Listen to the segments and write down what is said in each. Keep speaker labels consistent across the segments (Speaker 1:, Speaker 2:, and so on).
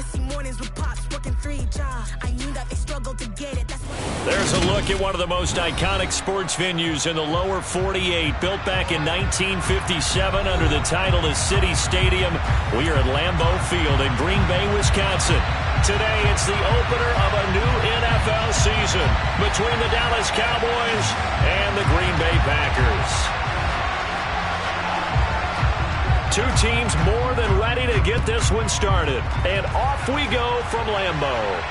Speaker 1: wanna see mornings with pops working 3 jobs. I knew that they struggled to get it. That's what.
Speaker 2: There's a look at one of the most iconic sports venues in the lower 48, built back in 1957 under the title of City Stadium. We are at Lambeau Field in Green Bay, Wisconsin. Today, it's the opener of a new NFL season between the Dallas Cowboys and the Green Bay Packers. Two teams more than ready to get this one started. And off we go from Lambeau.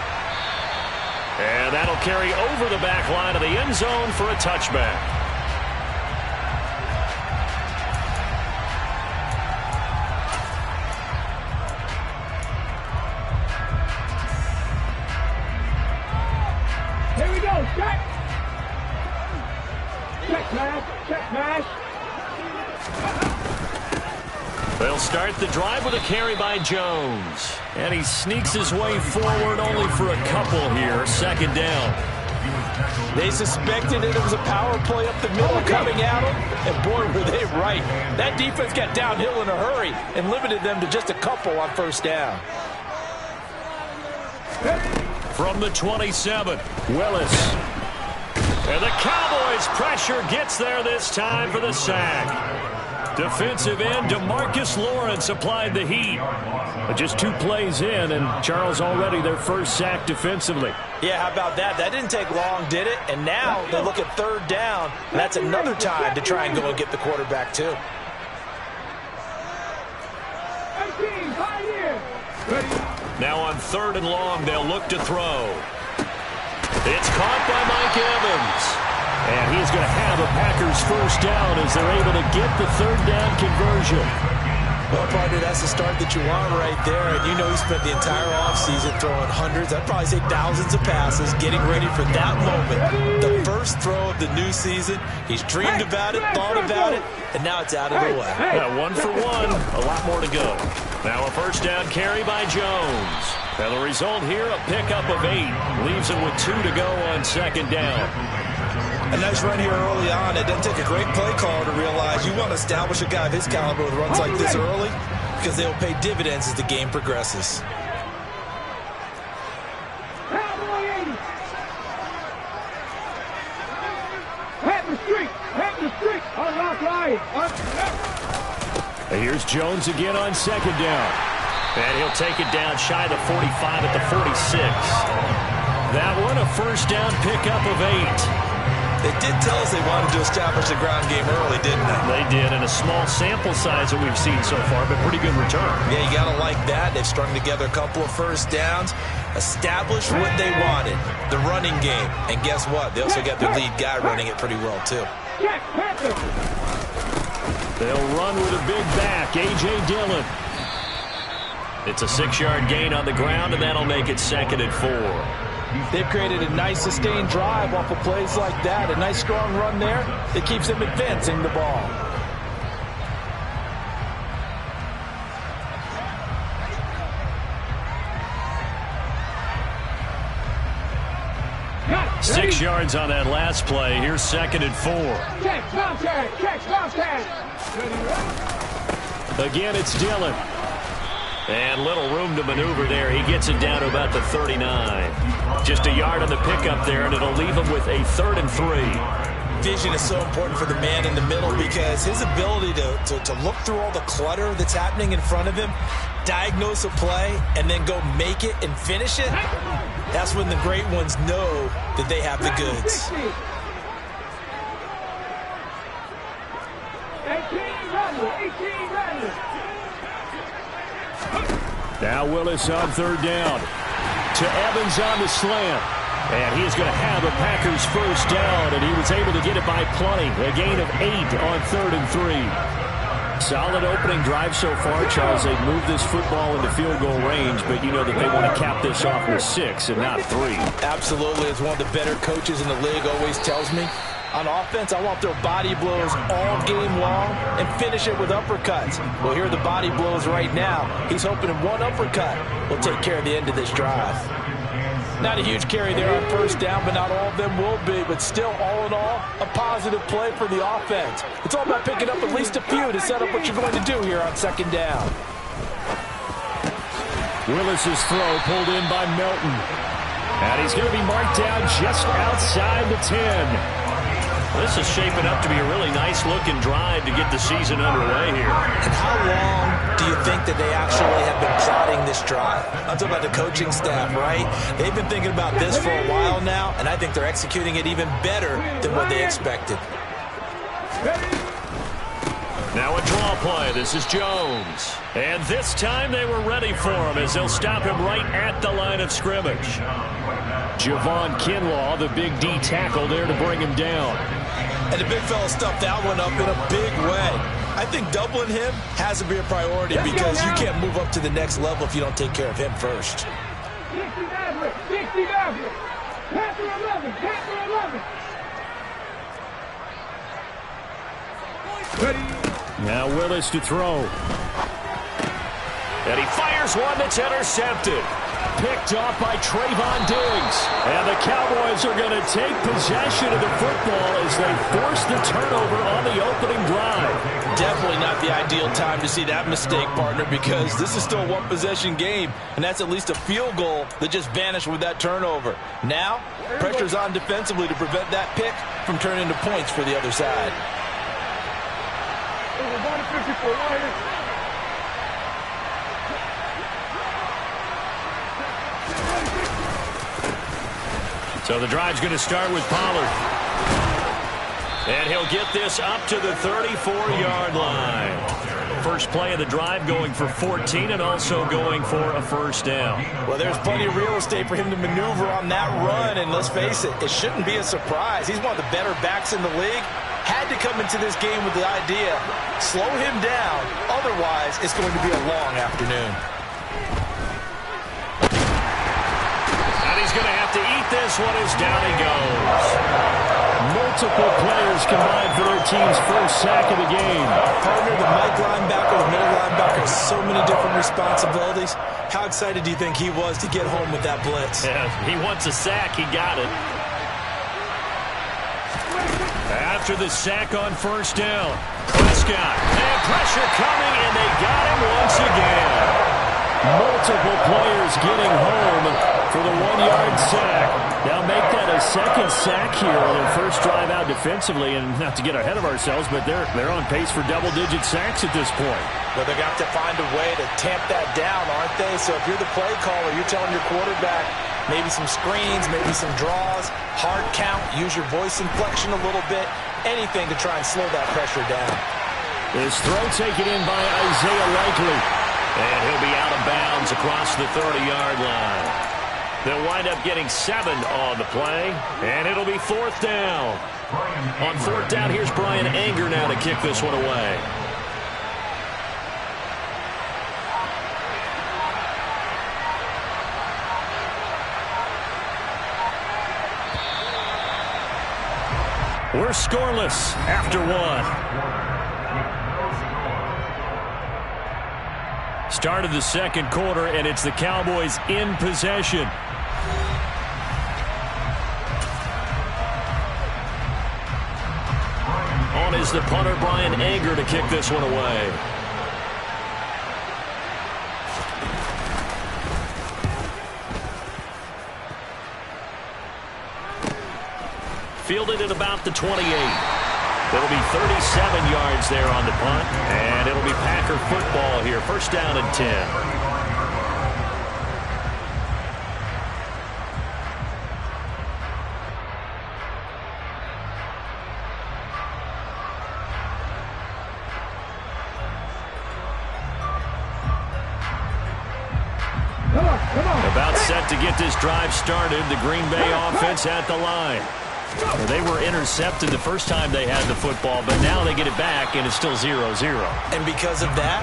Speaker 2: And that'll carry over the back line of the end zone for a touchback.
Speaker 3: Here we go, check! Check pass.
Speaker 2: They'll start the drive with a carry by Jones. And he sneaks his way forward only for a couple here. Second down.
Speaker 4: They suspected that it was a power play up the middle coming at them. And boy, were they right. That defense got downhill in a hurry and limited them to just a couple on first down.
Speaker 2: From the 27, Willis. And the Cowboys' pressure gets there this time for the sack. Defensive end DeMarcus Lawrence applied the heat. But just 2 plays in, and Charles already their first sack defensively.
Speaker 4: Yeah, how about that? That didn't take long, did it? And now they look at third down, and that's another time to try and go and get the quarterback too.
Speaker 2: Now on 3rd and long, they'll look to throw. It's caught by Mike Evans. And he's going to have a Packers first down as they're able to get the 3rd down conversion.
Speaker 4: Well, partner, that's the start that you want right there. And you know he spent the entire offseason throwing hundreds, I'd probably say thousands of passes, getting ready for that moment. The first throw of the new season. He's dreamed about it, thought about it, and now it's out of the way.
Speaker 2: Yeah, 1 for 1, a lot more to go. Now a first down carry by Jones. And the result here, a pickup of 8. Leaves him with 2 to go on second down.
Speaker 4: A nice run here early on. It doesn't take a great play caller to realize you want to establish a guy of his caliber with runs like this early because they'll pay dividends as the game progresses.
Speaker 2: Here's Jones again on second down. And he'll take it down shy of the 45 at the 46. That one, a first down pickup of 8.
Speaker 4: They did tell us they wanted to establish the ground game early, didn't they?
Speaker 2: They did, and a small sample size that we've seen so far, but pretty good return.
Speaker 4: Yeah, you got to like that. They've strung together a couple of first downs, established what they wanted, the running game. And guess what? They also got their lead guy running it pretty well, too.
Speaker 2: They'll run with a big back, A.J. Dillon. It's a 6-yard gain on the ground, and that'll make it 2nd and 4.
Speaker 4: They've created a nice sustained drive off of plays like that. A nice strong run there that keeps them advancing the ball.
Speaker 3: Got
Speaker 2: 6 yards on that last play. Here's 2nd and 4. Again, it's Dillon. And little room to maneuver there. He gets it down to about the 39. Just a yard on the pickup there, and it'll leave him with a 3rd and 3.
Speaker 4: Vision is so important for the man in the middle because his ability to look through all the clutter that's happening in front of him, diagnose a play, and then go make it and finish it, that's when the great ones know that they have the goods.
Speaker 3: 18 runners.
Speaker 2: Now Willis on 3rd down. To Evans on the slant. And he's going to have a Packers first down, and he was able to get it by plenty. A gain of 8 on 3rd and 3. Solid opening drive so far, Charles. They've moved this football into field goal range, but you know that they want to cap this off with 6 and not 3.
Speaker 4: Absolutely. As one of the better coaches in the league always tells me, on offense, I want their body blows all game long and finish it with uppercuts. Well, here are the body blows right now. He's hoping one uppercut will take care of the end of this drive. Not a huge carry there on first down, but not all of them will be. But still, all in all, a positive play for the offense. It's all about picking up at least a few to set up what you're going to do here on second down.
Speaker 2: Willis's throw pulled in by Melton. And he's going to be marked down just outside the 10.
Speaker 5: This is shaping up to be a really nice-looking drive to get the season underway here.
Speaker 4: And how long do you think that they actually have been plotting this drive? I'm talking about the coaching staff, right? They've been thinking about this for a while now, and I think they're executing it even better than what they expected.
Speaker 2: Now a draw play. This is Jones. And this time they were ready for him as they'll stop him right at the line of scrimmage. Javon Kinlaw, the big D tackle there to bring him down.
Speaker 4: And the big fella stuffed that one up in a big way. I think doubling him has to be a priority because you can't move up to the next level if you don't take care of him first.
Speaker 3: 60 Maverick. Panther 11. Panther 11. Ready.
Speaker 2: Now Willis to throw. And he fires one that's intercepted. Picked off by Trayvon Diggs. And the Cowboys are going to take possession of the football as they force the turnover on the opening drive.
Speaker 4: Definitely not the ideal time to see that mistake, partner, because this is still a one-possession game, and that's at least a field goal that just vanished with that turnover. Now, pressure's on defensively to prevent that pick from turning into points for the other side.
Speaker 2: So the drive's going to start with Pollard. And he'll get this up to the 34-yard line. First play of the drive going for 14 and also going for a first down.
Speaker 4: Well, there's plenty of real estate for him to maneuver on that run, and let's face it, it shouldn't be a surprise. He's one of the better backs in the league. Had to come into this game with the idea, slow him down, otherwise it's going to be a long afternoon.
Speaker 2: He's going to have to eat this one as down he goes. Multiple players combined for their team's first sack of the game.
Speaker 4: Partner, the Mike linebacker, the middle linebacker, so many different responsibilities. How excited do you think he was to get home with that blitz?
Speaker 2: Yeah, he wants a sack. He got it. After the sack on first down, Prescott. And pressure coming, and they got him once again. Multiple players getting home for the 1-yard sack. Now make that a second sack here on their first drive out defensively. And not to get ahead of ourselves, but they're on pace for double-digit sacks at this point.
Speaker 4: Well, they're going to have to find a way to tamp that down, aren't they? So if you're the play caller, you're telling your quarterback maybe some screens, maybe some draws, hard count, use your voice inflection a little bit, anything to try and slow that pressure down.
Speaker 2: His throw taken in by Isaiah Likely. And he'll be out of bounds across the 30-yard line. They'll wind up getting 7 on the play, and it'll be fourth down. On fourth down, here's Brian Anger now to kick this one away. We're scoreless after one. Start of the second quarter, and it's the Cowboys in possession. On is the punter, Brian Anger, to kick this one away. Fielded at about the 28. It'll be 37 yards there on the punt, and it'll be Packer football here. First down and 10. About set to get this drive started. The Green Bay offense at the line. Well, they were intercepted the first time they had the football, but now they get it back, and it's still 0-0.
Speaker 4: And because of that,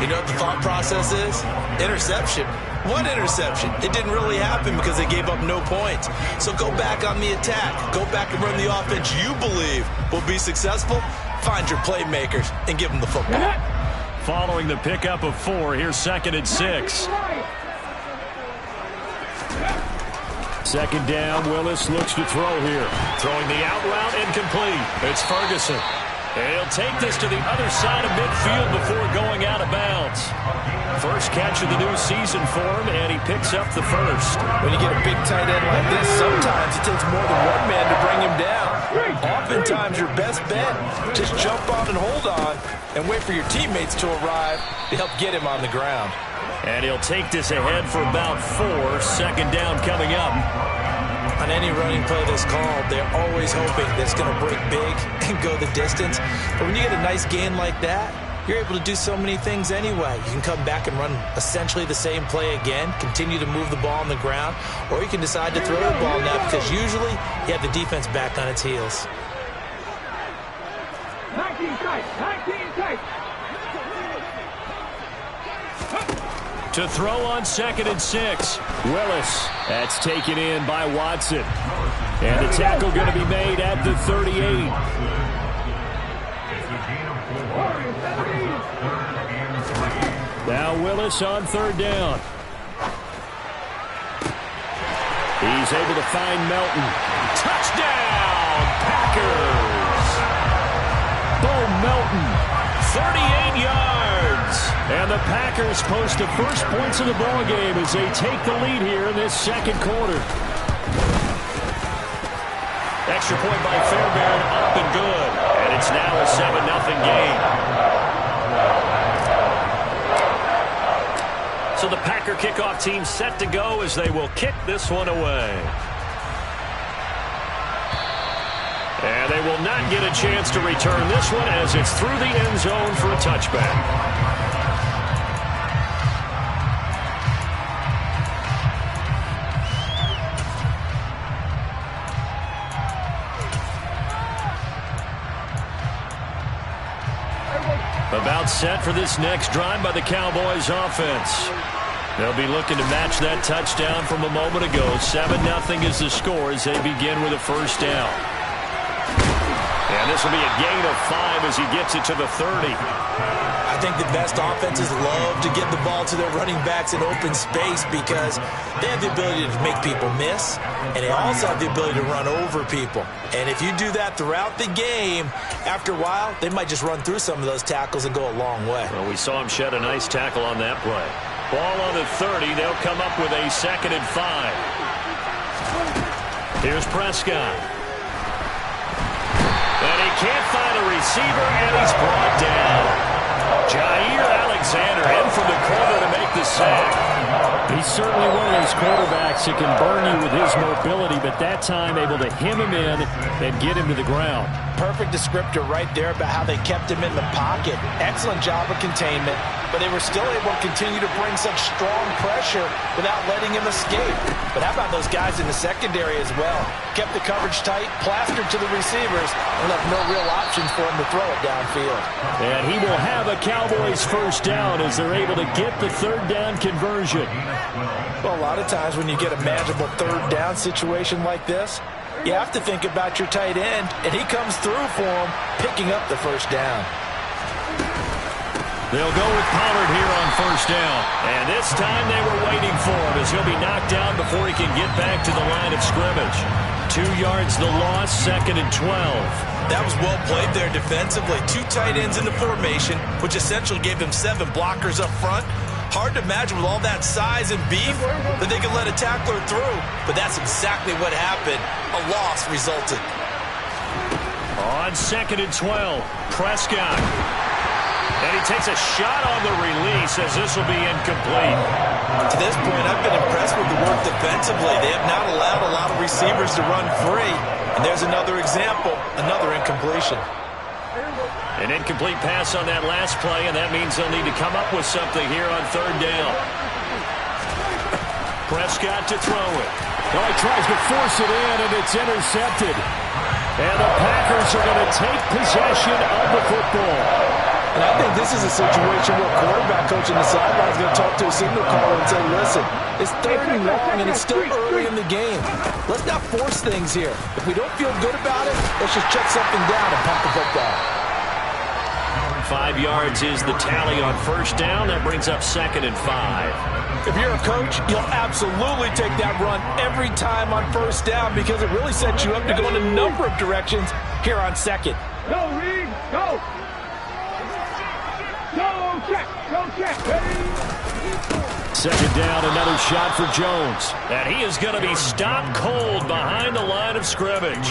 Speaker 4: you know what the thought process is? Interception. What interception? It didn't really happen because they gave up no points. So go back on the attack. Go back and run the offense you believe will be successful. Find your playmakers and give them the football.
Speaker 2: Following the pickup of 4, here's 2nd and 6. Second down, Willis looks to throw here. Throwing the out route, incomplete. It's Ferguson. And he'll take this to the other side of midfield before going out of bounds. First catch of the new season for him, and he picks up the first.
Speaker 4: When you get a big tight end like this, sometimes it takes more than one man to bring him down. Oftentimes, your best bet, just jump on and hold on and wait for your teammates to arrive to help get him on the ground.
Speaker 2: And he'll take this ahead for about 4. Second down coming up.
Speaker 4: On any running play that's called, they're always hoping that it's going to break big and go the distance. But when you get a nice gain like that, you're able to do so many things anyway. You can come back and run essentially the same play again, continue to move the ball on the ground, or you can decide to throw the ball now because usually you have the defense back on its heels.
Speaker 3: 19 tight, 19 tight.
Speaker 2: To throw on 2nd and 6. Willis. That's taken in by Watson. And the tackle going to be made at the 38. Now Willis on 3rd down. He's able to find Melton. Touchdown, Packers! Bo Melton, 38 yards. And the Packers post the first points of the ball game as they take the lead here in this second quarter. Extra point by Fairbairn, up and good. And it's now a 7-0 game. So the Packer kickoff team set to go as they will kick this one away. And they will not get a chance to return this one as it's through the end zone for a touchback. About set for this next drive by the Cowboys offense. They'll be looking to match that touchdown from a moment ago. 7-0 is the score as they begin with a first down. And this will be a gain of 5 as he gets it to the 30.
Speaker 4: I think the best offenses love to get the ball to their running backs in open space because they have the ability to make people miss, and they also have the ability to run over people. And if you do that throughout the game, after a while, they might just run through some of those tackles and go a long way.
Speaker 2: Well, we saw him shed a nice tackle on that play. Ball on the 30. They'll come up with a 2nd and 5. Here's Prescott. And he can't find a receiver, and he's brought down. Jair Alexander in from the corner to make the sack. He's certainly one of those quarterbacks that can burn you with his mobility, but that time able to hem him in and get him to the ground.
Speaker 4: Perfect descriptor right there about how they kept him in the pocket. Excellent job of containment, but they were still able to continue to bring such strong pressure without letting him escape. But how about those guys in the secondary as well? Kept the coverage tight, plastered to the receivers, and left no real options for him to throw it downfield.
Speaker 2: And he will have a Cowboys first down as they're able to get the 3rd down conversion.
Speaker 4: Well, a lot of times when you get a manageable 3rd down situation like this, you have to think about your tight end, and he comes through for him, picking up the first down.
Speaker 2: They'll go with Pollard here on first down. And this time they were waiting for him as he'll be knocked down before he can get back to the line of scrimmage. 2 yards the loss, 2nd and 12.
Speaker 4: That was well played there defensively. 2 tight ends in the formation, which essentially gave them 7 blockers up front. Hard to imagine with all that size and beef that they could let a tackler through, but that's exactly what happened. A loss resulted.
Speaker 2: On 2nd and 12, Prescott. And he takes a shot on the release as this will be incomplete.
Speaker 4: To this point, I've been impressed with the work defensively. They have not allowed a lot of receivers to run free. And there's another example, another incompletion.
Speaker 2: An incomplete pass on that last play, and that means they'll need to come up with something here on 3rd down. Prescott to throw it. Oh, he tries to force it in, and it's intercepted. And the Packers are going to take possession of the football.
Speaker 4: And I think this is a situation where a quarterback coach in the sideline is going to talk to a signal caller and say, listen, it's 3rd and long, and it's still early in the game. Let's not force things here. If we don't feel good about it, let's just check something down and pump the football.
Speaker 2: 5 yards is the tally on first down. That brings up 2nd and 5.
Speaker 4: If you're a coach, you'll absolutely take that run every time on first down because it really sets you up to go in a number of directions here on 2nd.
Speaker 3: Go, Reed, go. Go, check, ready.
Speaker 2: second down, another shot for Jones. And he is going to be stopped cold behind the line of scrimmage.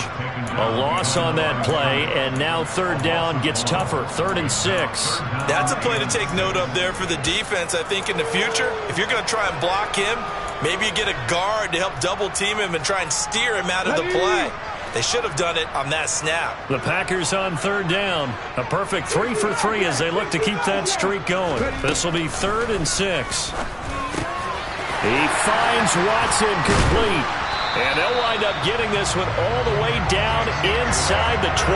Speaker 2: A loss on that play, and now third down gets tougher. 3rd and 6.
Speaker 4: That's a play to take note of there for the defense, I think, in the future. If you're going to try and block him, maybe you get a guard to help double team him and try and steer him out of the play. They should have done it on that snap.
Speaker 2: The Packers on third down. A perfect 3 for 3 as they look to keep that streak going. This will be 3rd and 6. He finds Watson complete. And they'll wind up getting this one all the way down inside the 20.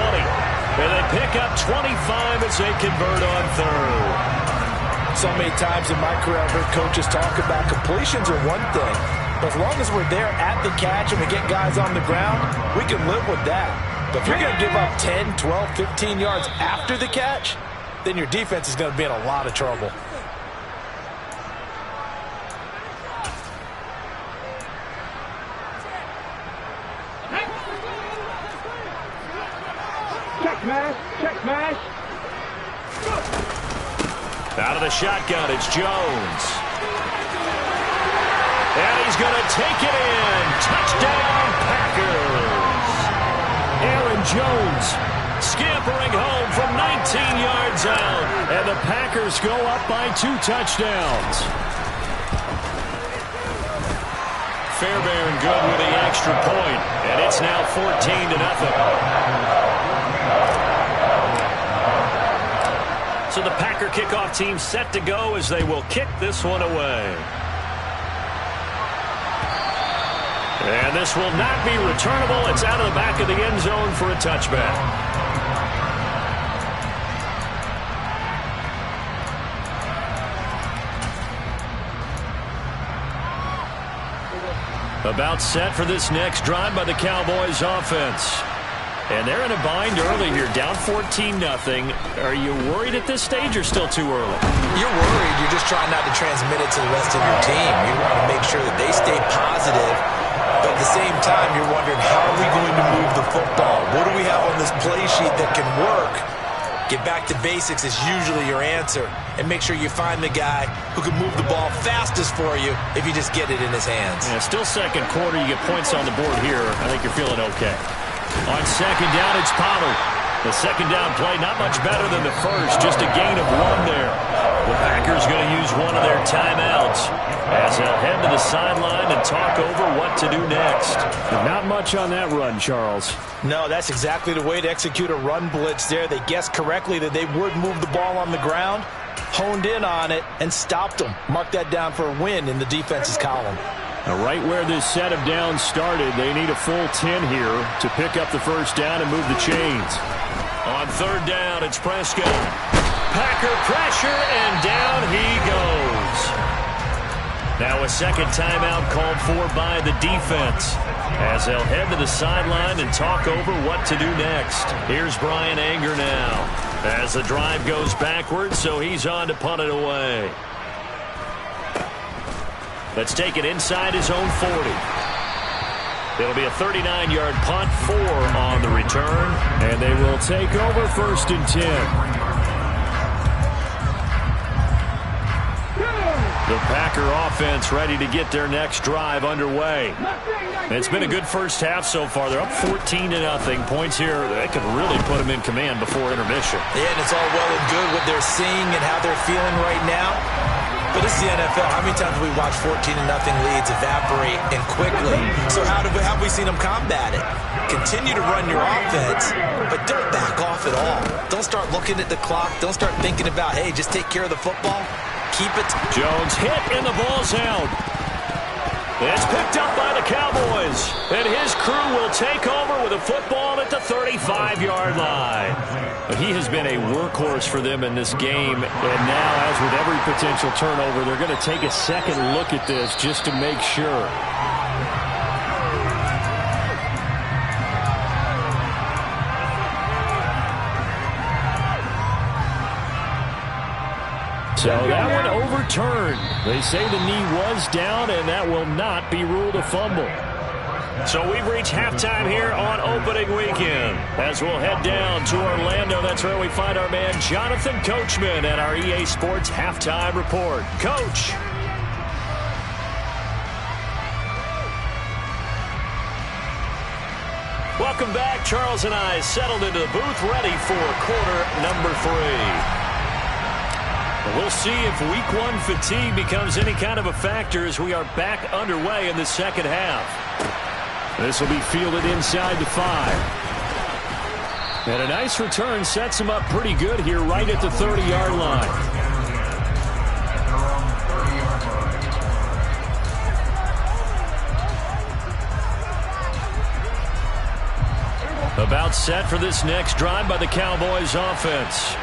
Speaker 2: And they pick up 25 as they convert on third.
Speaker 4: So many times in my career I've heard coaches talk about completions are one thing. But as long as we're there at the catch and we get guys on the ground, we can live with that. But if you're going to give up 10, 12, 15 yards after the catch, then your defense is going to be in a lot of trouble.
Speaker 3: Check smash, check smash.
Speaker 2: Out of the shotgun, it's Jones. And he's going to take it in. Touchdown, Packers. Aaron Jones scampering home from 19 yards out. And the Packers go up by 2 touchdowns. Fairbairn good with the extra point. And it's now 14-0. So the Packer kickoff team set to go as they will kick this one away. And this will not be returnable. It's out of the back of the end zone for a touchback. About set for this next drive by the Cowboys offense. And they're in a bind early here, down 14-0. Are you worried at this stage or still too early?
Speaker 4: You're worried. You're just trying not to transmit it to the rest of your team. You want to make sure that they stay positive. But at the same time, you're wondering, how are we going to move the football? What do we have on this play sheet that can work? Get back to basics is usually your answer. And make sure you find the guy who can move the ball fastest for you if you just get it in his hands.
Speaker 2: Yeah, still second quarter. You get points on the board here. I think you're feeling okay. On second down, it's Pollard. The second down play, not much better than the first. Just a gain of 1 there. The Packers going to use one of their timeouts as they'll head to the sideline and talk over what to do next. Not much on that run, Charles.
Speaker 4: No, that's exactly the way to execute a run blitz there. They guessed correctly that they would move the ball on the ground, honed in on it, and stopped them. Mark that down for a win in the defense's column.
Speaker 2: Now, right where this set of downs started, they need a full 10 here to pick up the first down and move the chains. On third down, it's Prescott. Packer pressure, and down he goes. Now a second timeout called for by the defense as they'll head to the sideline and talk over what to do next. Here's Brian Anger now as the drive goes backwards, so he's on to punt it away. Let's take it inside his own 40. It'll be a 39-yard punt, 4 on the return, and they will take over 1st and 10. The Packer offense ready to get their next drive underway. It's been a good first half so far. They're up 14-0. Points here, they could really put them in command before intermission.
Speaker 4: Yeah, and it's all well and good what they're seeing and how they're feeling right now. But it's the NFL. How many times have we watched 14-0 leads evaporate and quickly? So how have we seen them combat it? Continue to run your offense, but don't back off at all. Don't start looking at the clock. Don't start thinking about, hey, just take care of the football. Keep it.
Speaker 2: Jones hit, and the ball's out. It's picked up by the Cowboys, and his crew will take over with a football at the 35-yard line. But he has been a workhorse for them in this game, and now, as with every potential turnover, they're going to take a second look at this just to make sure. So that one overturned. They say the knee was down, and that will not be ruled a fumble. So we've reached halftime here on opening weekend. As we'll head down to Orlando, that's where we find our man Jonathan Coachman at our EA Sports Halftime Report. Coach.
Speaker 5: Welcome back. Charles and I settled into the booth, ready for quarter number 3. We'll see if week 1 fatigue becomes any kind of a factor as we are back underway in the second half. This will be fielded inside the 5. And a nice return sets him up pretty good here right at the 30-yard line. About set for this next drive by the Cowboys offense.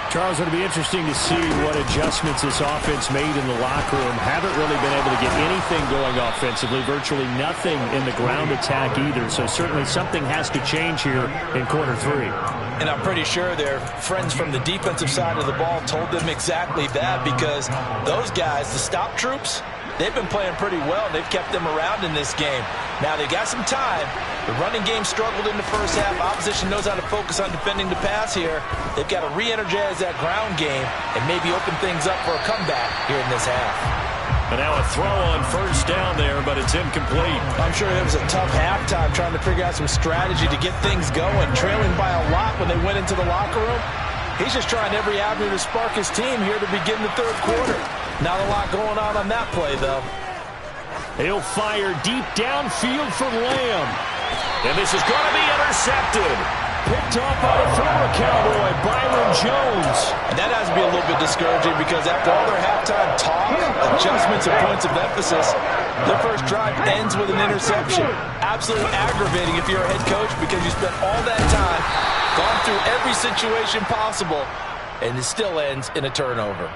Speaker 2: Charles, it'll be interesting to see what adjustments this offense made in the locker room. Haven't really been able to get anything going offensively, virtually nothing in the ground attack either. So certainly something has to change here in quarter 3.
Speaker 4: And I'm pretty sure their friends from the defensive side of the ball told them exactly that, because those guys, the stop troops, they've been playing pretty well. They've kept them around in this game. Now they got some time. The running game struggled in the first half. Opposition knows how to focus on defending the pass here. They've got to re-energize that ground game and maybe open things up for a comeback here in this half.
Speaker 5: And now a throw on first down there, but it's incomplete.
Speaker 4: I'm sure it was a tough halftime trying to figure out some strategy to get things going. Trailing by a lot when they went into the locker room. He's just trying every avenue to spark his team here to begin the third quarter. Not a lot going on that play, though.
Speaker 2: He'll fire deep downfield for Lamb.
Speaker 5: And this is going to be intercepted.
Speaker 2: Picked off by the former Cowboy, Byron Jones.
Speaker 4: And that has to be a little bit discouraging, because after all their halftime talk, adjustments and points of emphasis, their first drive ends with an interception. Absolutely aggravating if you're a head coach, because you spent all that time, gone through every situation possible, and it still ends in a turnover.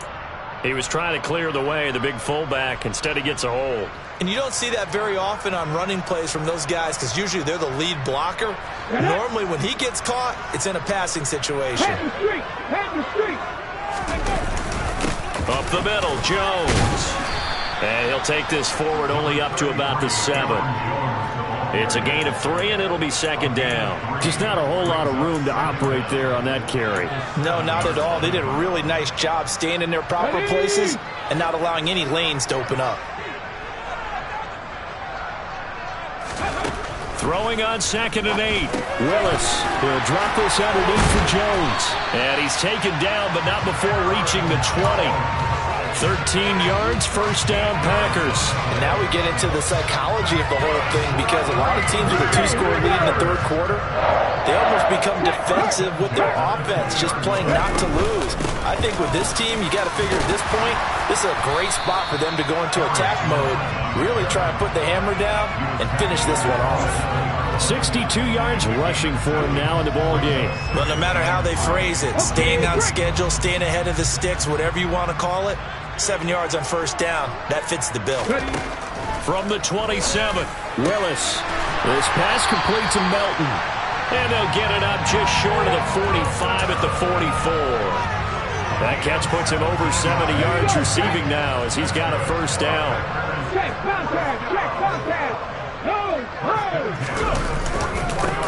Speaker 5: He was trying to clear the way, the big fullback. Instead, he gets a hole.
Speaker 4: And you don't see that very often on running plays from those guys, because usually they're the lead blocker. Normally, when he gets caught, it's in a passing situation.
Speaker 5: Up the middle, Jones. And he'll take this forward only up to about the 7. It's a gain of 3, and it'll be second down.
Speaker 2: Just not a whole lot of room to operate there on that carry.
Speaker 4: No, not at all. They did a really nice job staying in their proper places and not allowing any lanes to open up.
Speaker 2: Throwing on 2nd and 8. Willis will drop this underneath for Jones.
Speaker 5: And he's taken down, but not before reaching the 20. 13 yards, first down, Packers.
Speaker 4: And now we get into the psychology of the whole thing, because a lot of teams with a 2-score lead in the third quarter, they almost become defensive with their offense, just playing not to lose. I think with this team, you got to figure at this point, this is a great spot for them to go into attack mode, really try and put the hammer down and finish this one off.
Speaker 2: 62 yards rushing for him now in the ball game.
Speaker 4: But no matter how they phrase it, staying on schedule, staying ahead of the sticks, whatever you want to call it, 7 yards on first down, that fits the bill.
Speaker 5: From the 27,
Speaker 2: Willis. This pass complete to Melton.
Speaker 5: And they'll get it up just short of the 45 at the 44. That catch puts him over 70 yards receiving now as he's got a first down.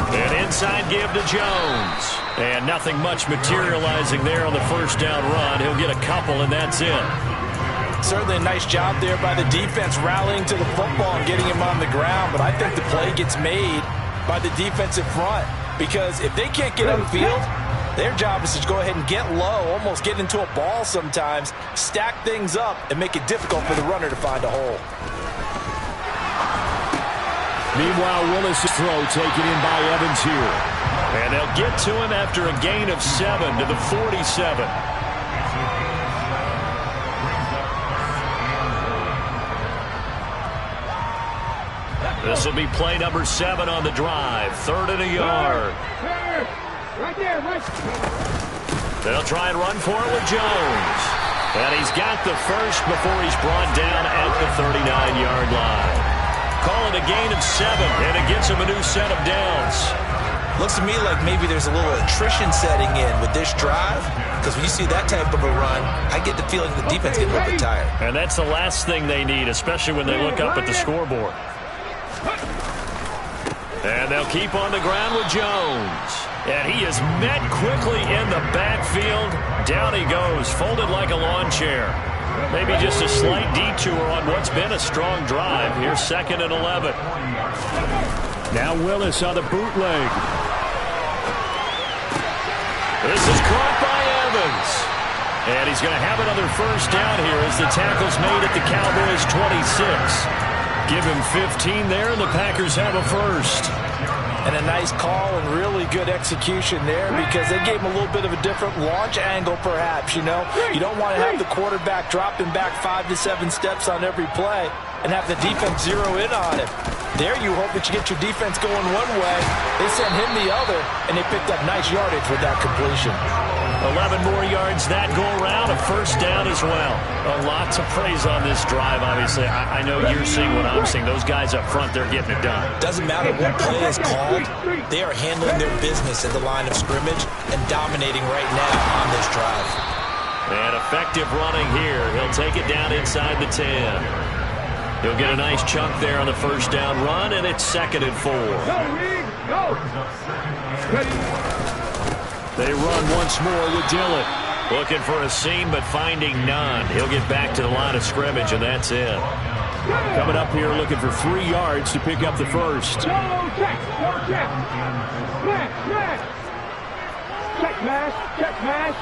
Speaker 5: An inside give to Jones. And nothing much materializing there on the first down run. He'll get a couple, and that's it.
Speaker 4: Certainly a nice job there by the defense rallying to the football and getting him on the ground. But I think the play gets made by the defensive front, because if they can't get upfield, their job is to go ahead and get low, almost get into a ball sometimes, stack things up, and make it difficult for the runner to find a hole.
Speaker 2: Meanwhile, Willis' throw taken in by Evans here.
Speaker 5: And they'll get to him after a gain of 7 to the 47. This will be play number 7 on the drive. 3rd and a yard.
Speaker 3: Right there, right.
Speaker 5: They'll try and run for it with Jones. And he's got the first before he's brought down at the 39-yard line. Call it a gain of 7, and it gets him a new set of downs.
Speaker 4: Looks to me like maybe there's a little attrition setting in with this drive, because when you see that type of a run, I get the feeling the defense gets a little bit tired.
Speaker 5: And that's the last thing they need, especially when they look up at the scoreboard. And they'll keep on the ground with Jones. And he is met quickly in the backfield. Down he goes, folded like a lawn chair. Maybe just a slight detour on what's been a strong drive. Here's 2nd and 11.
Speaker 2: Now Willis on the bootleg. This is caught by Evans. And he's going to have another first down here as the tackle's made at the Cowboys' 26. Give him 15 there, and the Packers have a first.
Speaker 4: And a nice call and really good execution there because they gave him a little bit of a different launch angle perhaps, you know. You don't want to have the quarterback dropping back 5 to 7 steps on every play and have the defense zero in on him. There you hope that you get your defense going one way. They sent him the other, and they picked up nice yardage with that completion.
Speaker 2: 11 more yards that go around, a first down as well. A lot to praise on this drive, obviously. I know you're seeing what I'm seeing. Those guys up front, they're getting it done.
Speaker 4: Doesn't matter what play is called. They are handling their business at the line of scrimmage and dominating right now on this drive.
Speaker 2: And effective running here. He'll take it down inside the 10. He'll get a nice chunk there on the first down run, and it's 2nd and 4.
Speaker 3: Go!
Speaker 2: They run once more with Dillon. Looking for a seam, but finding none. He'll get back to the line of scrimmage, and that's it. Coming up here looking for 3 yards to pick up the first.
Speaker 3: Check mash.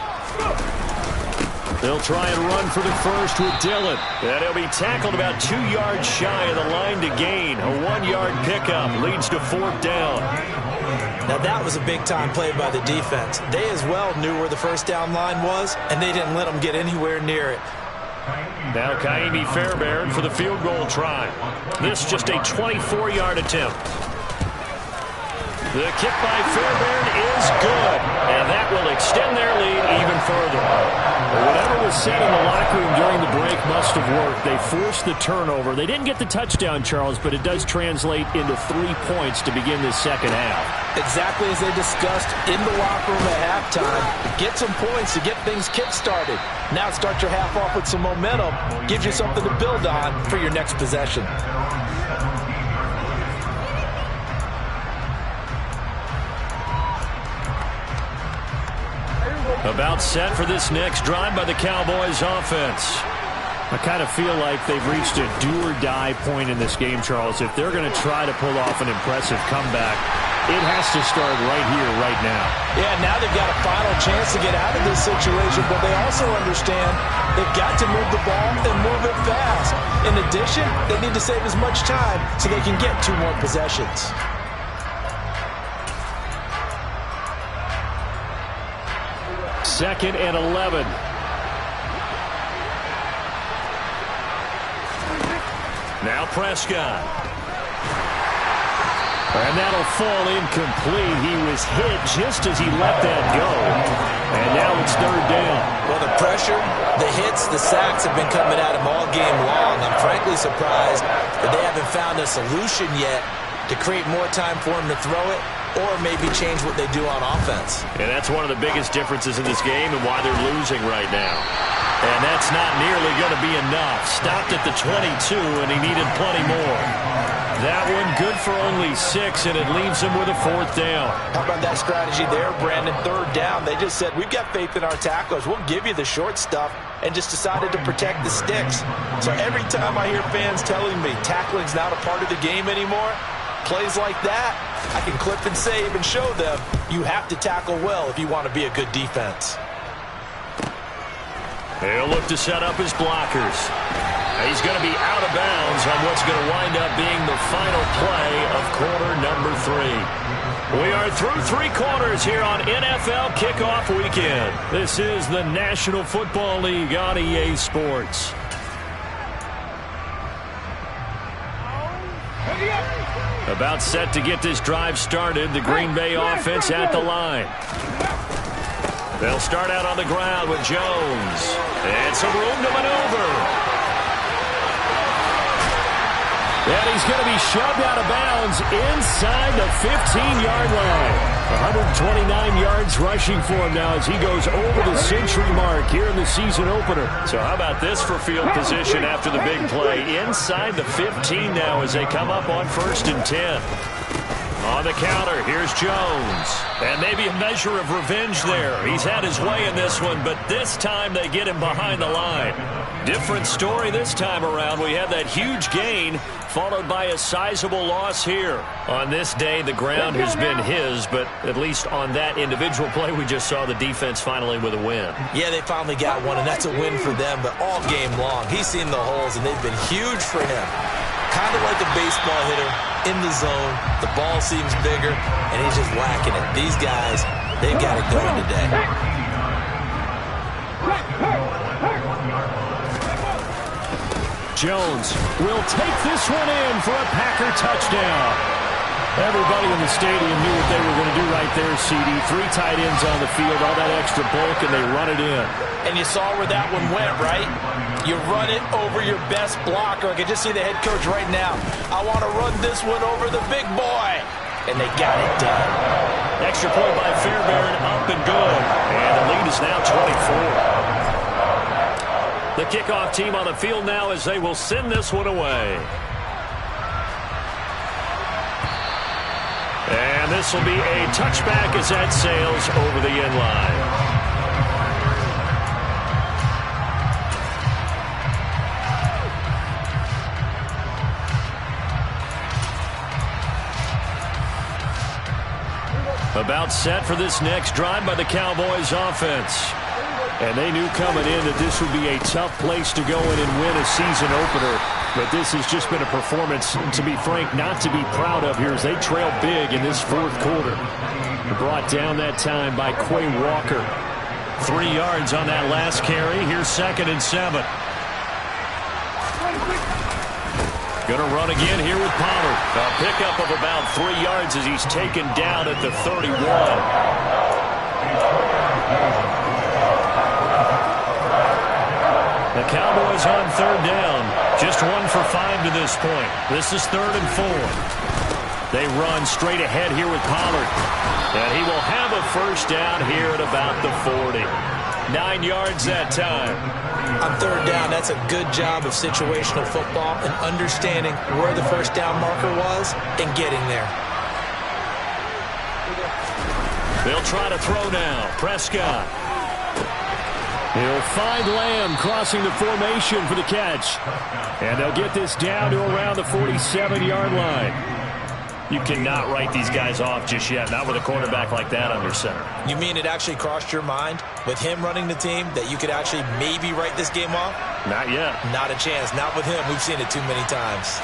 Speaker 2: They'll try and run for the first with Dillon. And he'll be tackled about 2 yards shy of the line to gain. A 1-yard pickup leads to 4th down.
Speaker 4: Now that was a big-time play by the defense. They as well knew where the first down line was, and they didn't let them get anywhere near it.
Speaker 2: Now Kaimi Fairbairn for the field goal try. This just a 24-yard attempt. The kick by Fairbairn is good, and that will extend their lead even further. Whatever was said in the locker room during the break must have worked. They forced the turnover. They didn't get the touchdown, Charles, but it does translate into 3 points to begin this second half.
Speaker 4: Exactly as they discussed in the locker room at halftime. Get some points to get things kick-started. Now start your half off with some momentum. Gives you something to build on for your next possession.
Speaker 2: About set for this next drive by the Cowboys offense. I kind of feel like they've reached a do-or-die point in this game, Charles. If they're going to try to pull off an impressive comeback, it has to start right here, right now.
Speaker 4: Yeah, now they've got a final chance to get out of this situation, but they also understand they've got to move the ball and move it fast. In addition, they need to save as much time so they can get 2 more possessions.
Speaker 2: Second and 11. Now Prescott. And that'll fall incomplete. He was hit just as he let that go. And now it's 3rd down.
Speaker 4: Well, the pressure, the hits, the sacks have been coming at him all game long. I'm frankly surprised that they haven't found a solution yet to create more time for him to throw it or maybe change what they do on offense.
Speaker 2: And that's one of the biggest differences in this game and why they're losing right now. And that's not nearly going to be enough. Stopped at the 22, and he needed plenty more. That one good for only 6, and it leaves him with a 4th down.
Speaker 4: How about that strategy there, Brandon? 3rd down. They just said, we've got faith in our tacklers. We'll give you the short stuff, and just decided to protect the sticks. So every time I hear fans telling me tackling's not a part of the game anymore, plays like that, I can clip and save and show them you have to tackle well if you want to be a good defense.
Speaker 2: He'll look to set up his blockers. He's going to be out of bounds on what's going to wind up being the final play of quarter number 3. We are through 3 quarters here on NFL Kickoff Weekend. This is the National Football League on EA Sports. About set to get this drive started. The Green Bay offense at the line. They'll start out on the ground with Jones. And some room to maneuver. And he's going to be shoved out of bounds inside the 15-yard line. 129 yards rushing for him now as he goes over the century mark here in the season opener. So how about this for field position after the big play? Inside the 15 now as they come up on 1st and 10.
Speaker 5: On the counter, here's Jones. And maybe a measure of revenge there. He's had his way in this one, but this time they get him behind the line. Different story this time around. We have that huge gain, followed by a sizable loss here. On this day, the ground has been his, but at least on that individual play, we just saw the defense finally with a win.
Speaker 4: Yeah, they finally got one, and that's a win for them, but all game long, he's seen the holes, and they've been huge for him. Kind of like a baseball hitter in the zone. The ball seems bigger, and he's just whacking it. These guys, they've got it going today.
Speaker 2: Jones will take this one in for a Packer touchdown. Everybody in the stadium knew what they were going to do right there, CD. 3 tight ends on the field, all that extra bulk, and they run it in.
Speaker 4: And you saw where that one went, right? You run it over your best blocker. I can just see the head coach right now. I want to run this one over the big boy. And they got it done.
Speaker 5: Extra point by Fairbairn, up and good. And the lead is now 24. The kickoff team on the field now as they will send this one away. And this will be a touchback as that sails over the end line. About set for this next drive by the Cowboys offense. And they knew coming in that this would be a tough place to go in and win a season opener. But this has just been a performance, to be frank, not to be proud of here as they trail big in this fourth quarter. Brought down that time by Quay Walker. 3 yards on that last carry. Here's 2nd and 7. Going to run again here with Pollard. A pickup of about 3 yards as he's taken down at the 31. The Cowboys on 3rd down. Just 1 for 5 to this point. This is 3rd and 4. They run straight ahead here with Pollard. And he will have a first down here at about the 40. 9 yards that time.
Speaker 4: On 3rd down, that's a good job of situational football and understanding where the first down marker was and getting there.
Speaker 5: They'll try to throw now. Prescott. He'll find Lamb crossing the formation for the catch. And they'll get this down to around the 47-yard line. You cannot write these guys off just yet, not with a quarterback like that under center.
Speaker 4: You mean it actually crossed your mind with him running the team that you could actually maybe write this game off?
Speaker 5: Not yet.
Speaker 4: Not a chance. Not with him. We've seen it too many times.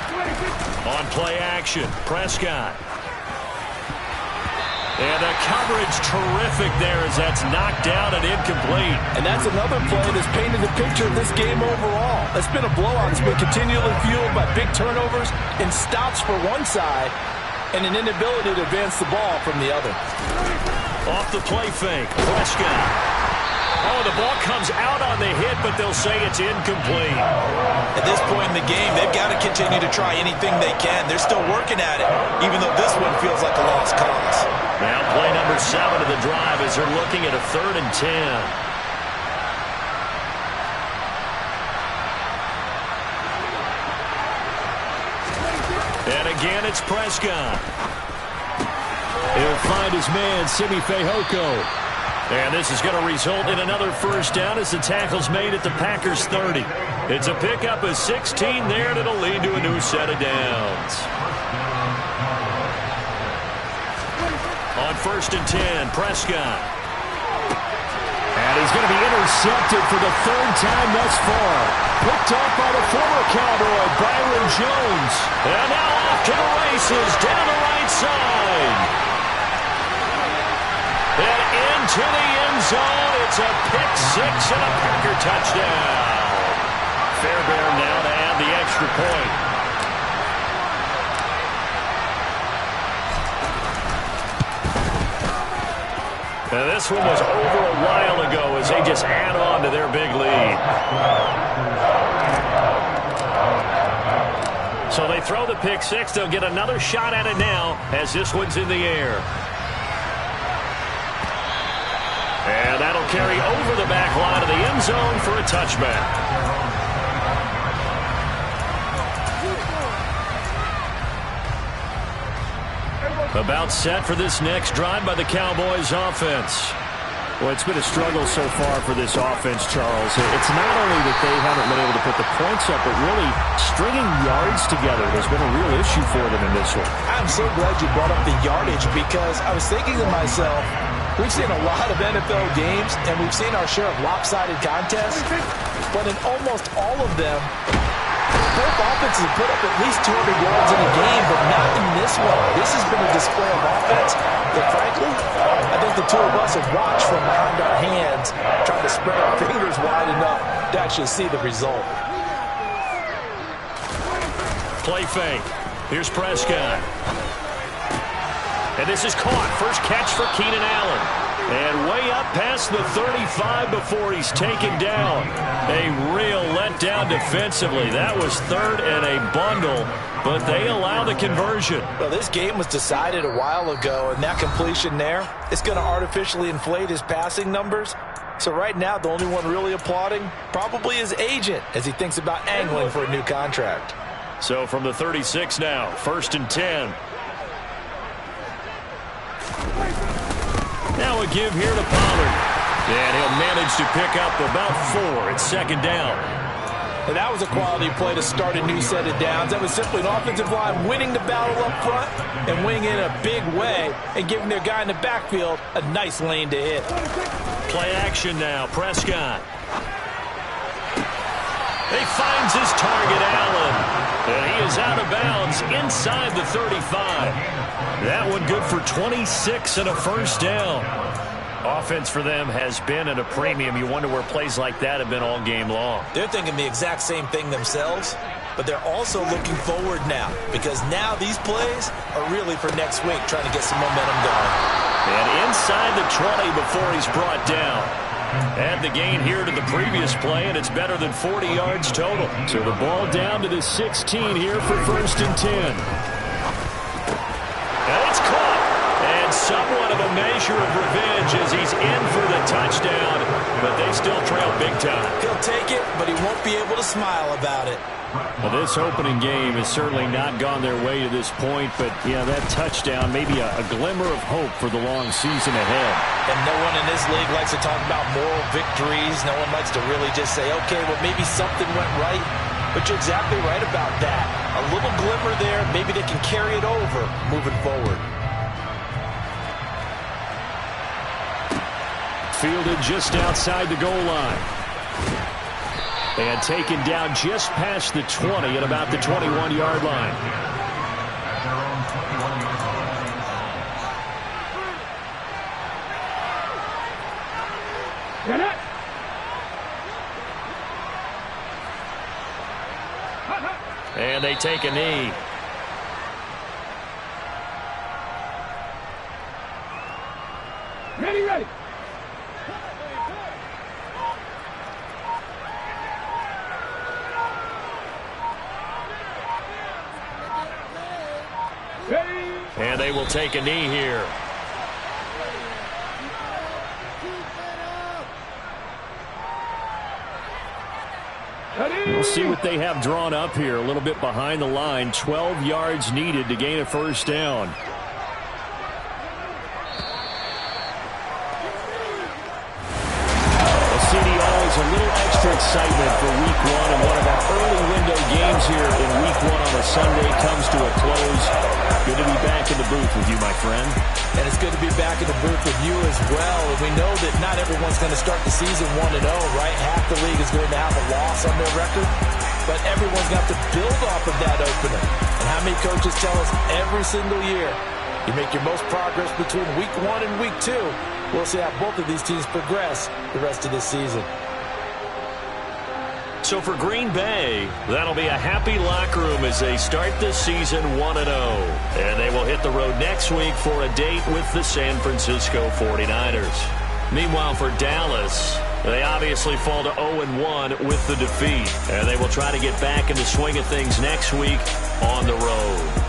Speaker 5: On play action, Prescott. And the coverage terrific there as that's knocked down and incomplete.
Speaker 4: And that's another play that's painted the picture of this game overall. It's been a blowout. It's been continually fueled by big turnovers and stops for one side and an inability to advance the ball from the other.
Speaker 5: Off the play fake, Prescott. Oh, the ball comes out on the hit, but they'll say it's incomplete.
Speaker 4: At this point in the game, they've got to continue to try anything they can. They're still working at it, even though this one feels like a lost cause.
Speaker 5: Now play number 7 of the drive as they're looking at a 3rd and 10. And again, it's Prescott. He'll find his man, Simi Fehoko. And this is going to result in another first down as the tackle's made at the Packers' 30. It's a pickup of 16 there, and it'll lead to a new set of downs. On 1st and 10, Prescott. And he's going to be intercepted for the 3rd time thus far. Picked off by the former Cowboy, Byron Jones. And now off to the races, down the right side. And into the end zone, it's a pick 6 and a Packer touchdown. Fairbairn now to add the extra point. And this one was over a while ago as they just add on to their big lead. So they throw the pick 6. They'll get another shot at it now as this one's in the air. And that'll carry over the back line of the end zone for a touchback. About set for this next drive by the Cowboys offense.
Speaker 2: Well, it's been a struggle so far for this offense, Charles. It's not only that they haven't been able to put the points up, but really stringing yards together has been a real issue for them in this one.
Speaker 4: I'm so glad you brought up the yardage, because I was thinking to myself, we've seen a lot of NFL games, and we've seen our share of lopsided contests, but in almost all of them, both offenses have put up at least 200 yards in a game, but not in this one. This has been a display of offense that, frankly, I think the two of us have watched from behind our hands, trying to spread our fingers wide enough to actually see the result.
Speaker 5: Play fake. Here's Prescott. And this is caught. First catch for Keenan Allen. And way up past the 35 before he's taken down. A real letdown defensively. That was third and a bundle, but they allow the conversion.
Speaker 4: Well, this game was decided a while ago, and that completion there is going to artificially inflate his passing numbers. So right now, the only one really applauding probably his agent as he thinks about angling for a new contract.
Speaker 5: So from the 36 now, 1st and 10. Now a give here to Pollard. And he'll manage to pick up about 4. It's 2nd down.
Speaker 4: And that was a quality play to start a new set of downs. That was simply an offensive line winning the battle up front and winning it in a big way and giving their guy in the backfield a nice lane to hit.
Speaker 5: Play action now. Prescott. He finds his target, Allen. And he is out of bounds inside the 35. That one good for 26 and a 1st down. Offense for them has been at a premium. You wonder where plays like that have been all game long.
Speaker 4: They're thinking the exact same thing themselves, but they're also looking forward now, because now these plays are really for next week, trying to get some momentum going.
Speaker 5: And inside the 20 before he's brought down. Add the gain here to the previous play, and it's better than 40 yards total. So the ball down to the 16 here for 1st and 10. And it's caught. And somewhat of a measure of revenge as he's in for the touchdown, but they still trail big time.
Speaker 4: He'll take it, but he won't be able to smile about it.
Speaker 2: Well, this opening game has certainly not gone their way to this point, but, yeah, that touchdown, maybe a glimmer of hope for the long season ahead.
Speaker 4: And no one in this league likes to talk about moral victories. No one likes to really just say, okay, well, maybe something went right. But you're exactly right about that. A little glimmer there, maybe they can carry it over moving forward.
Speaker 2: Fielded just outside the goal line. And taken down just past the 20 at about the 21-yard line.
Speaker 3: Get it!
Speaker 5: And they take a knee.
Speaker 3: Ready, ready!
Speaker 5: And they will take a knee here.
Speaker 2: We'll see what they have drawn up here. A little bit behind the line. 12 yards needed to gain a 1st down. CD, always a little extra excitement for Week 1, and one of our early window games here in Week 1 on a Sunday comes to a close. Good to be back in the booth with you, my friend.
Speaker 4: And it's good to be back in the booth with you as well. And we know that not everyone's going to start the season 1-0, right? Half the league is going to have a loss on their record. But everyone's got to build off of that opener. And how many coaches tell us every single year, you make your most progress between Week 1 and Week 2. We'll see how both of these teams progress the rest of this season.
Speaker 5: So for Green Bay, that'll be a happy locker room as they start the season 1-0. And they will hit the road next week for a date with the San Francisco 49ers. Meanwhile, for Dallas, they obviously fall to 0-1 with the defeat. And they will try to get back in the swing of things next week on the road.